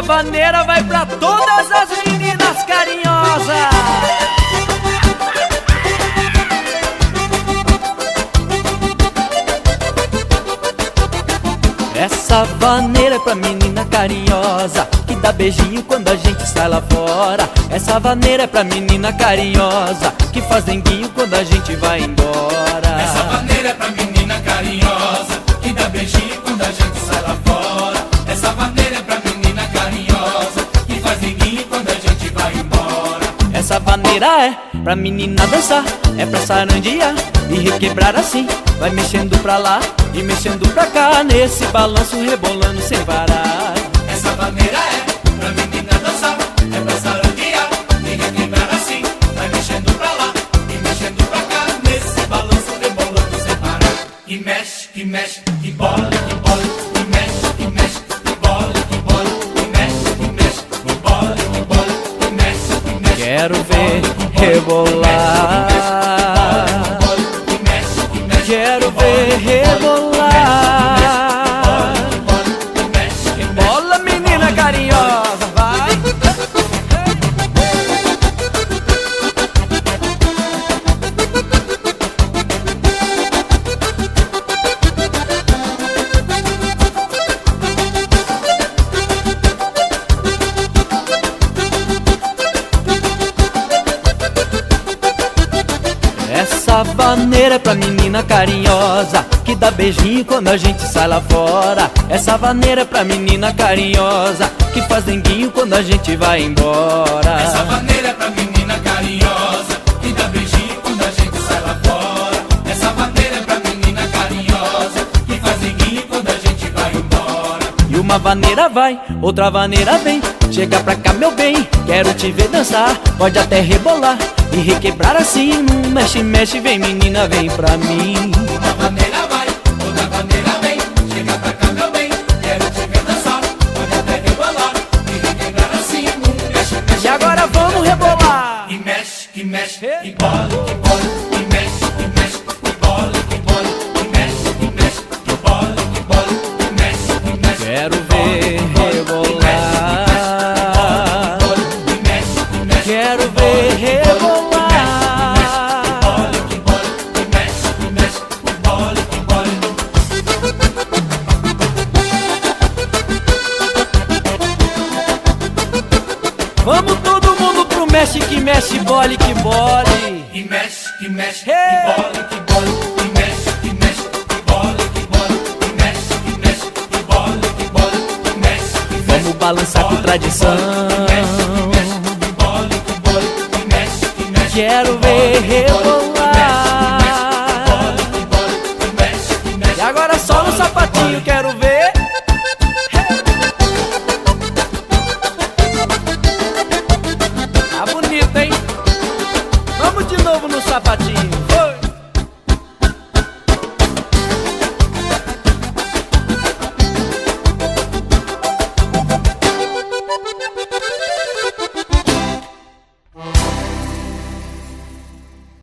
essa vaneira vai pra todas as meninas carinhosas. Essa vaneira é pra menina carinhosa, que dá beijinho quando a gente sai lá fora. Essa vaneira é pra menina carinhosa, que faz denguinho quando a gente vai embora. Essa vaneira é pra menina carinhosa, que dá beijinho quando a gente sai lá fora. Essa vaneira é pra menina carinhosa, que faz denguinho quando a gente vai embora. Essa vaneira é pra menina dançar, é pra sarandear e requebrar assim. Vai mexendo pra lá e mexendo pra cá, nesse balanço rebolando sem parar. Essa vaneira é pra menina dançar, é pra sarandear e requebrar assim. Vai mexendo pra lá e mexendo pra cá, nesse balanço rebolando sem parar. E mexe, que bola, que bola, que mexe, que mexe, que bola, que bola, que mexe, que bola, que bola, que mexe, que mexe. Quero ver rebolar, quero ver rebolar. Bola, menina carinhosa, vai. Essa vaneira é pra menina carinhosa, que dá beijinho quando a gente sai lá fora. Essa vaneira é pra menina carinhosa, que faz denguinho quando a gente vai embora. Essa vaneira é pra menina carinhosa, que dá beijinho quando a gente sai lá fora. Essa vaneira é pra menina carinhosa, que faz denguinho quando a gente vai embora. E uma vaneira vai, outra vaneira vem. Chega pra cá, meu bem, quero te ver dançar. Pode até rebolar e requebrar assim. Não mexe, mexe, vem menina, vem pra mim. Uma vaneira vai, outra vaneira vem. Chega pra cá, meu bem, quero te ver dançar. Pode até rebolar e requebrar assim. Não mexe, mexe. E agora vamos rebolar. E mexe, e bola, e mexe, e bola, e mexe, e bola, e mexe, e mexe. Quero ver rebolar, quero ver rebolar. Vamos todo mundo pro mexe que mexe, bole que bole. E mexe, Hey! e bola, que bola, e mexe, e bola, que bola, e mexe, e bola, que bola, e mexe, Vamos balançar com tradição. e bola, que bola, e mexe, Quero